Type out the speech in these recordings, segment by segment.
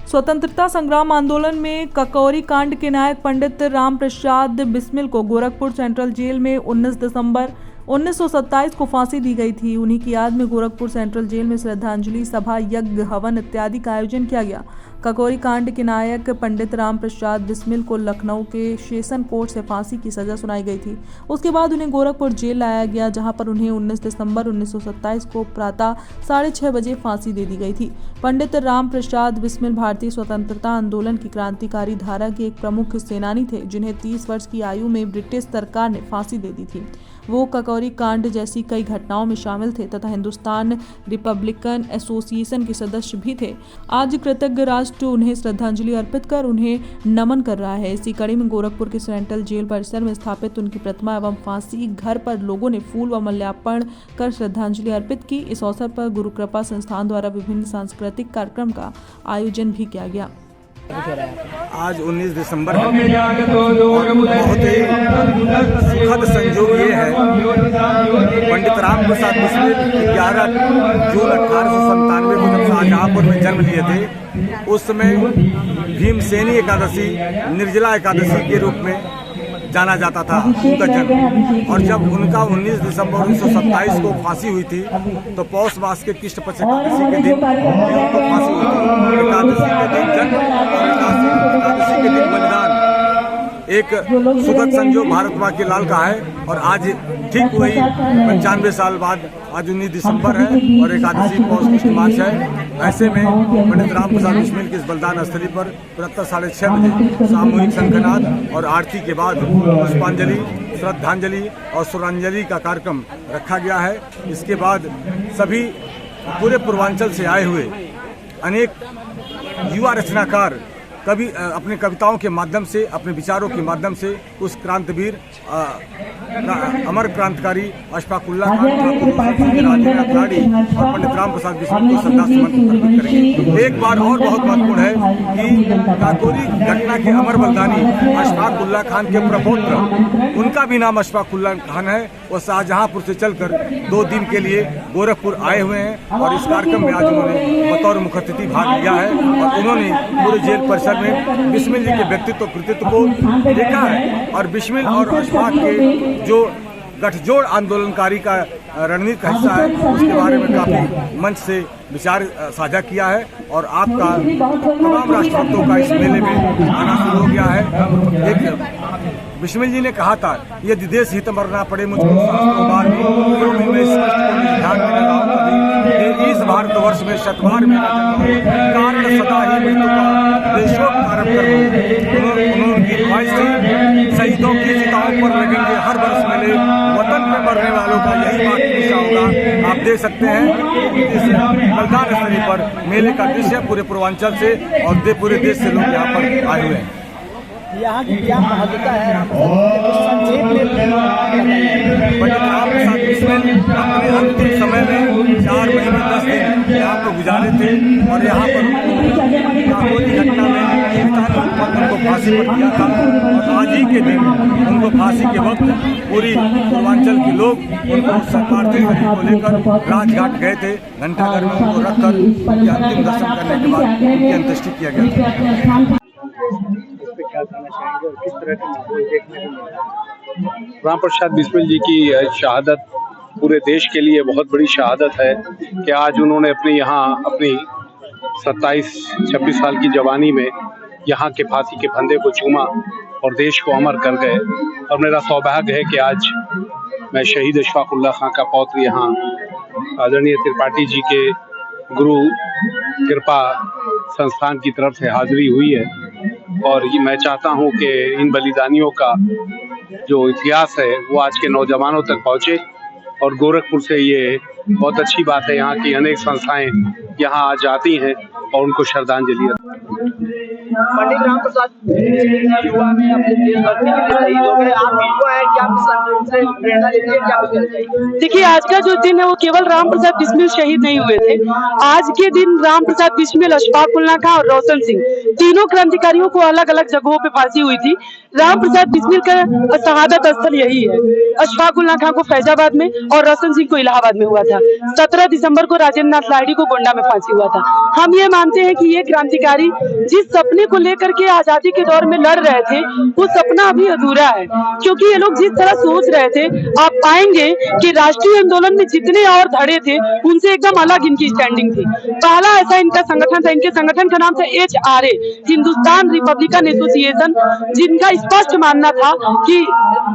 स्वतंत्रता संग्राम आंदोलन में ककौरी कांड के नायक पंडित राम प्रसाद बिस्मिल को गोरखपुर सेंट्रल जेल में 19 दिसंबर 1927 को फांसी दी गई थी। उन्हीं की याद में गोरखपुर सेंट्रल जेल में श्रद्धांजलि सभा, यज्ञ, हवन इत्यादि का आयोजन किया गया। ककौरी कांड के नायक पंडित राम प्रसाद बिस्मिल को लखनऊ के सेशन कोर्ट से फांसी की सजा सुनाई गई थी। उसके बाद उन्हें गोरखपुर जेल लाया गया, जहां पर उन्हें 19 दिसंबर 1927 को प्रातः 6:30 बजे फांसी दे दी गई थी। पंडित राम प्रसाद बिस्मिल भारतीय स्वतंत्रता आंदोलन की क्रांतिकारी धारा के एक प्रमुख सेनानी थे, जिन्हें 30 वर्ष की आयु में ब्रिटिश सरकार ने फांसी दे दी थी। वो ककौरी कांड जैसी कई घटनाओं में शामिल थे तथा हिंदुस्तान रिपब्लिकन एसोसिएशन के सदस्य भी थे। आज कृतज्ञ राष्ट्र उन्हें श्रद्धांजलि अर्पित कर उन्हें नमन कर रहा है। इसी कड़ी में गोरखपुर के सेंट्रल जेल परिसर में स्थापित उनकी प्रतिमा एवं फांसी घर पर लोगों ने फूल व माल्यार्पण कर श्रद्धांजलि अर्पित की। इस अवसर पर गुरु कृपा संस्थान द्वारा विभिन्न सांस्कृतिक कार्यक्रम का आयोजन भी किया गया। आज 19 दिसंबर है और बहुत ही सुखद संयोग ये है, पंडित राम प्रसाद बिस्मिल 11 जून 1897 को जब शाहजहांपुर में जन्म लिए थे, उस समय भीमसेनी एकादशी, निर्जला एकादशी के रूप में जाना जाता था उनका जन्म। और जब उनका 19 दिसंबर 1927 को फांसी हुई थी, तो पौष मास के कृष्ण पक्ष एकादशी के दिन उनको फांसी हुई थी। एकादशी के दिन जन्म और एकादशी के दिन बलिदान एक सुखद संयोग भारत माँ के लाल का है। और आज ठीक वही 95 साल बाद आज 19 दिसंबर है और एकादशी पौष कृष्ण मास है। ऐसे में पंडित राम प्रसाद बिस्मिल की इस बलिदान स्थली पर प्रातः 6:30 बजे सामूहिक शंखनाद और आरती के बाद पुष्पांजलि, श्रद्धांजलि और सुरांजलि का कार्यक्रम रखा गया है। इसके बाद सभी पूरे पूर्वांचल से आए हुए अनेक युवा रचनाकार कभी अपने कविताओं के माध्यम से, अपने विचारों के माध्यम से उस क्रांतिवीर अमर क्रांतिकारी अशफाक उल्लाह खान, राजेंद्र अखाड़ी और पंडित राम प्रसाद बिस्मिल को श्रद्धासुमन अर्पित करेंगे। एक बार और बहुत महत्वपूर्ण है कि काकोरी घटना के अमर बलिदानी अशफाक उल्लाह खान के प्रपौत्र, उनका भी नाम अशफाक उल्लाह खान है। वो शाहजहांपुर से चलकर 2 दिन के लिए गोरखपुर आए हुए हैं और इस कार्यक्रम में आज उन्होंने बतौर मुख्य अतिथि भाग लिया है। और उन्होंने पूरे जेल परिसर में बिस्मिल जी के व्यक्तित्व कृतित्व को देखा है और बिस्मिल और अशफाक के जो गठजोड़ आंदोलनकारी का रणनीति का हिस्सा है, उसके बारे में काफी मंच से विचार साझा किया है। और आपका तमाम राष्ट्रभक्तों का इस मेले में आना शुरू हो गया है। एक बिस्मिल जी ने कहा था, यदि देश हित मरना पड़े मुझको शास्त्रों में, मैं इस कष्ट को ध्यान में लगाऊं कभी, इस भारतवर्ष में शतवार में कारण सदा ही मृत्यु का देशोपकारक कर। उनकी ख्वाहिश थी, शहीदों की चिताओं पर लगेंगे हर वर्ष मेले, वतन में मरने वालों का यही बात हमेशा होगा। आप देख सकते हैं इस बलिदान स्थली पर मेले का दृश्य पूरे पूर्वांचल से और पूरे देश से लोग यहाँ पर आए हुए हैं। यहाँ की क्या महत्वता है? संक्षेप में पंडित राम प्रसाद बिस्मिल अपने अंतिम समय में 4 महीने 10 दिन यहाँ पर गुजारे थे और यहाँ पर काकोरी घटना में उनको फांसी पर दिया था। और आज ही के दिन उनको फांसी के वक्त पूरी पूर्वांचल के लोग उनको पार्थिव शरीर को लेकर राजघाट गए थे। घंटाघर में उनको रखकर उनके अंतिम दर्शन करने के बाद उनकी अंत्येष्टि किया गया था। किस तरह के माहौल देखने को मिला? राम प्रसाद बिस्मिल जी की शहादत पूरे देश के लिए बहुत बड़ी शहादत है कि आज उन्होंने अपनी 27-26 साल की जवानी में यहाँ के फांसी के फंदे को चूमा और देश को अमर कर गए। और मेरा सौभाग्य है कि आज मैं शहीद अशफाक उल्लाह खान का पौत्र यहाँ आदरणीय त्रिपाठी जी के गुरु कृपा संस्थान की तरफ से हाजिरी हुई है। और ये मैं चाहता हूँ कि इन बलिदानियों का जो इतिहास है वो आज के नौजवानों तक पहुँचे। और गोरखपुर से ये बहुत अच्छी बात है, यहाँ की अनेक संस्थाएं यहाँ आज आती हैं और उनको श्रद्धांजलि पंडित राम प्रसाद युवा में अपने देशभक्ति के लिए शहीद हो गए। आप युवा है, क्या उनसे प्रेरणा लेती है, क्या कुछ कहना चाहिए? देखिए, आज का जो दिन है वो केवल राम प्रसाद बिस्मिल शहीद नहीं हुए थे। आज के दिन राम प्रसाद बिस्मिल, अशफाक उल्लाह खां और रोशन सिंह, तीनों क्रांतिकारियों को अलग अलग जगहों पे फांसी हुई थी। राम प्रसाद बिस्मिल का शहादत स्थल यही है। अशफाक उल्लाह खां को फैजाबाद में और रोशन सिंह को इलाहाबाद में हुआ था। 17 दिसंबर को राजेंद्र नाथ लाहिड़ी को गोंडा में फांसी हुआ था। हम ये मानते हैं कि ये क्रांतिकारी जिस सपने को लेकर के आजादी के दौर में लड़ रहे थे, वो सपना अभी अधूरा है, क्योंकि ये लोग जिस तरह सोच रहे थे, आप पाएंगे कि राष्ट्रीय आंदोलन में जितने और धड़े थे उनसे एकदम अलग इनकी स्टैंडिंग थी। पहला ऐसा इनका संगठन था, इनके संगठन का नाम था HRA, हिंदुस्तान रिपब्लिकन एसोसिएशन, जिनका स्पष्ट मानना था कि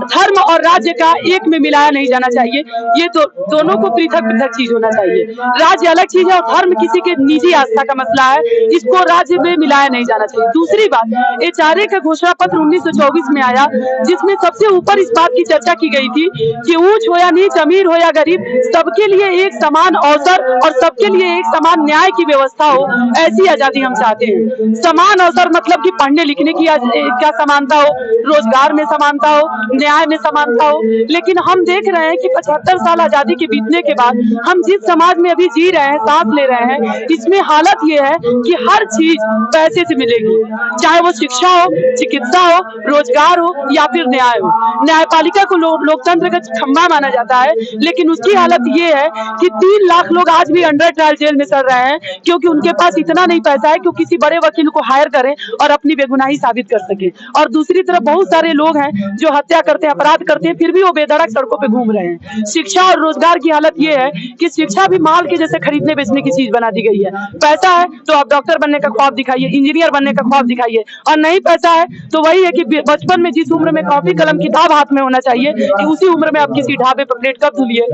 धर्म और राज्य का एक में मिलाया नहीं जाना चाहिए। ये दोनों को पृथक पृथक चीज होना चाहिए। राज्य अलग चीज है और धर्म किसी के निजी आस्था का मसला है, इसको राज्य में मिलाया नहीं जाना चाहिए। दूसरी बात, HRA का घोषणा पत्र 1924 में आया, जिसमें सबसे ऊपर इस बात की चर्चा की गई थी कि ऊंच हो या नीच, अमीर हो या गरीब, सबके लिए एक समान अवसर और सबके लिए एक समान न्याय की व्यवस्था हो, ऐसी आजादी हम चाहते हैं। समान अवसर मतलब कि पढ़ने लिखने की क्या समानता हो, रोजगार में समानता हो, न्याय में समानता हो। लेकिन हम देख रहे हैं कि 75 साल आजादी के बीतने के बाद हम जिस समाज में अभी जी रहे हैं, सांस ले रहे हैं, इसमें हालत ये है कि हर चीज पैसे से मिलेगी, चाहे वो शिक्षा हो, चिकित्सा हो, रोजगार हो या फिर न्याय हो। न्यायपालिका को लोकतंत्र का खंभा माना जाता है, लेकिन उसकी हालत ये है कि 3 लाख लोग आज भी अंडर ट्रायल जेल में सड़ रहे हैं, क्योंकि उनके पास इतना नहीं पैसा है कि किसी बड़े वकील को हायर करें और अपनी बेगुनाही साबित कर सके। और दूसरी तरफ बहुत सारे लोग हैं जो हत्या करते हैं, अपराध करते हैं, फिर भी वो बेधड़क सड़कों पे घूम रहे हैं। शिक्षा और रोजगार की हालत ये है कि शिक्षा भी माल के जैसे खरीदने बेचने की चीज बना दी गई है। पैसा है तो आप डॉक्टर बनने का ख्वाब दिखाइए, इंजीनियर बनने का ख्वाब दिखाइए, और नहीं पैसा है तो वही है कि बचपन में जिस उम्र में कॉपी कलम किताब हाथ में होना चाहिए, कि उसी उम्र में आप किसी ढाबे पर प्लेट कब धुलिए।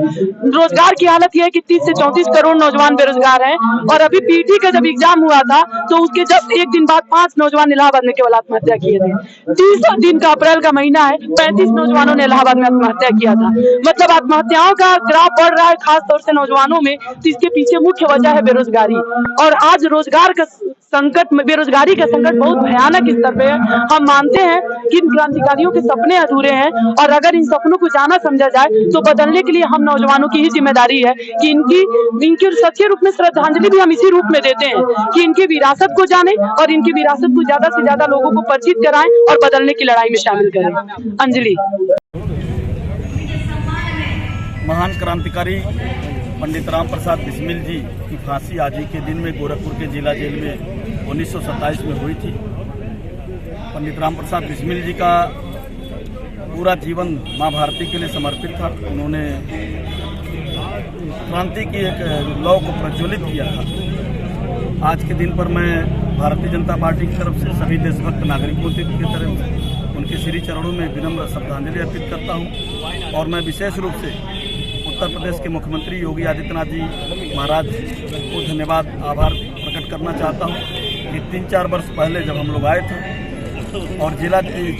रोजगार की हालत यह है कि 30 से 34 करोड़ नौजवान बेरोजगार हैं, और अभी पीटी का जब एग्जाम हुआ था तो उसके जस्ट एक दिन बाद 5 नौजवान इलाहाबाद में केवल आत्महत्या किए थे। 30 दिन का अप्रैल का महीना है, 35 नौजवानों ने इलाहाबाद में आत्महत्या किया था। मतलब आत्महत्याओं का ग्राफ बढ़ रहा है, खासतौर से नौजवानों में। तो इसके पीछे मुख्य वजह है बेरोजगारी, और आज रोजगार का संकट में, बेरोजगारी का संकट बहुत भयानक स्तर पे है। हम मानते हैं कि इन क्रांतिकारियों के सपने अधूरे हैं, और अगर इन सपनों को जाना समझा जाए तो बदलने के लिए हम नौजवानों की ही जिम्मेदारी है कि इनकी सच्चे रूप में श्रद्धांजलि भी हम इसी रूप में देते हैं कि इनकी विरासत को जाने और इनकी विरासत को ज्यादा से ज्यादा लोगों को परिचित कराएं और बदलने की लड़ाई में शामिल करें। अंजलि। महान क्रांतिकारी पंडित राम प्रसाद बिस्मिल जी की फांसी आज ही के दिन में गोरखपुर के जिला जेल में 1927 में हुई थी। पंडित राम प्रसाद बिस्मिल जी का पूरा जीवन माँ भारती के लिए समर्पित था। उन्होंने क्रांति की एक लौ को प्रज्वलित किया था। आज के दिन पर मैं भारतीय जनता पार्टी की तरफ से सभी देशभक्त नागरिकों की तरफ से उनके श्री चरणों में विनम्र श्रद्धांजलि अर्पित करता हूं। और मैं विशेष रूप से उत्तर प्रदेश के मुख्यमंत्री योगी आदित्यनाथ जी महाराज को धन्यवाद, आभार प्रकट करना चाहता हूं कि 3-4 वर्ष पहले जब हम लोग आए थे और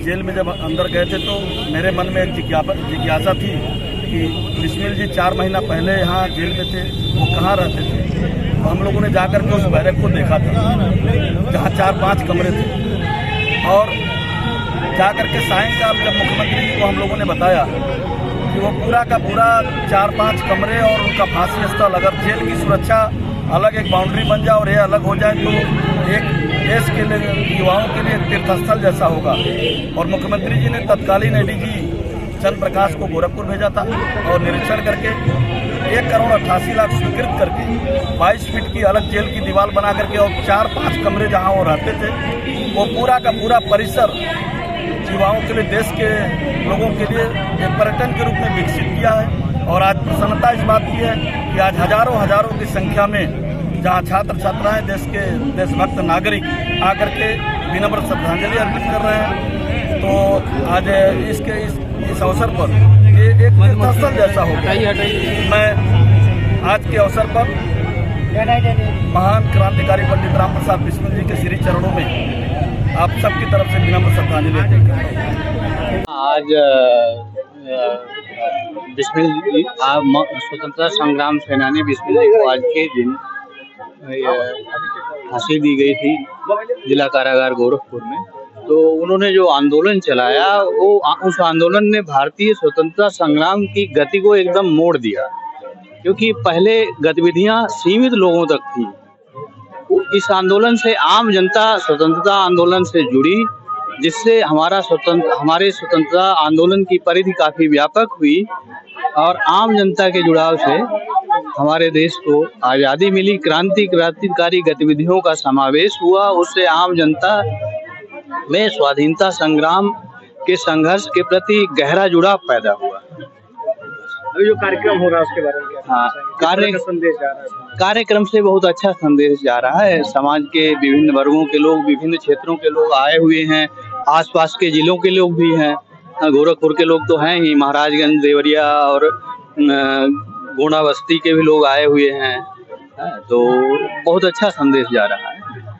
जेल में जब अंदर गए थे तो मेरे मन में एक जिज्ञासा थी कि बिस्मिल जी 4 महीना पहले यहाँ जेल में थे, वो कहाँ रहते थे। तो हम लोगों ने जाकर के उस बैरक को देखा था जहाँ 4-5 कमरे थे, और जाकर के सायंकाल जब मुख्यमंत्री जी को हम लोगों ने बताया कि वो पूरा का पूरा 4-5 कमरे और उनका फांसी स्थल, अगर जेल की सुरक्षा अलग एक बाउंड्री बन जाए और ये अलग हो जाए तो एक देश के लिए, युवाओं के लिए तीर्थस्थल जैसा होगा। और मुख्यमंत्री जी ने तत्कालीन ADG चंद्र प्रकाश को गोरखपुर भेजा था और निरीक्षण करके 1,88 लाख स्वीकृत करके 22 फीट की अलग जेल की दीवार बना करके और 4-5 कमरे जहां वो रहते थे, वो पूरा का पूरा परिसर युवाओं के लिए, देश के लोगों के लिए एक पर्यटन के रूप में विकसित किया है। और आज प्रसन्नता इस बात की है कि आज हजारों की संख्या में जहाँ छात्र छात्राएं, देश के देशभक्त नागरिक आकर के विनम्र श्रद्धांजलि अर्पित कर रहे हैं। तो आज इस अवसर पर ये एक तीर्थस्थल जैसा होगा। मैं आज के अवसर पर महान क्रांतिकारी पंडित राम प्रसाद बिस्मिल जी के श्री चरणों में आप सबकी तरफ से विनम्र श्रद्धांजलि अर्पित करता हूँ। आज बिस्मिल जी, स्वतंत्रता संग्राम सेनानी बिस्मिल जी को आज के दिन फांसी दी गई थी जिला कारागार गोरखपुर में। तो उन्होंने जो आंदोलन चलाया वो उस आंदोलन ने भारतीय स्वतंत्रता संग्राम की गति को एकदम मोड़ दिया, क्योंकि पहले गतिविधियां सीमित लोगों तक थी। इस आंदोलन से आम जनता स्वतंत्रता आंदोलन से जुड़ी, जिससे हमारे स्वतंत्रता आंदोलन की परिधि काफी व्यापक हुई और आम जनता के जुड़ाव से हमारे देश को आज़ादी मिली। क्रांतिकारी गतिविधियों का समावेश हुआ, उससे आम जनता में स्वाधीनता संग्राम के संघर्ष के प्रति गहरा जुड़ाव पैदा हुआ। अभी जो कार्यक्रम हो रहा है उसके बारे में क्या? हाँ, संदेश जा रहा है? कार्यक्रम से बहुत अच्छा संदेश जा रहा है। समाज के विभिन्न वर्गों के लोग, विभिन्न क्षेत्रों के लोग आए हुए हैं, आसपास के जिलों के लोग भी हैं। गोरखपुर के लोग तो हैं ही, महाराजगंज, देवरिया और गोंडा बस्ती के भी लोग आए हुए हैं। तो बहुत अच्छा संदेश जा रहा है।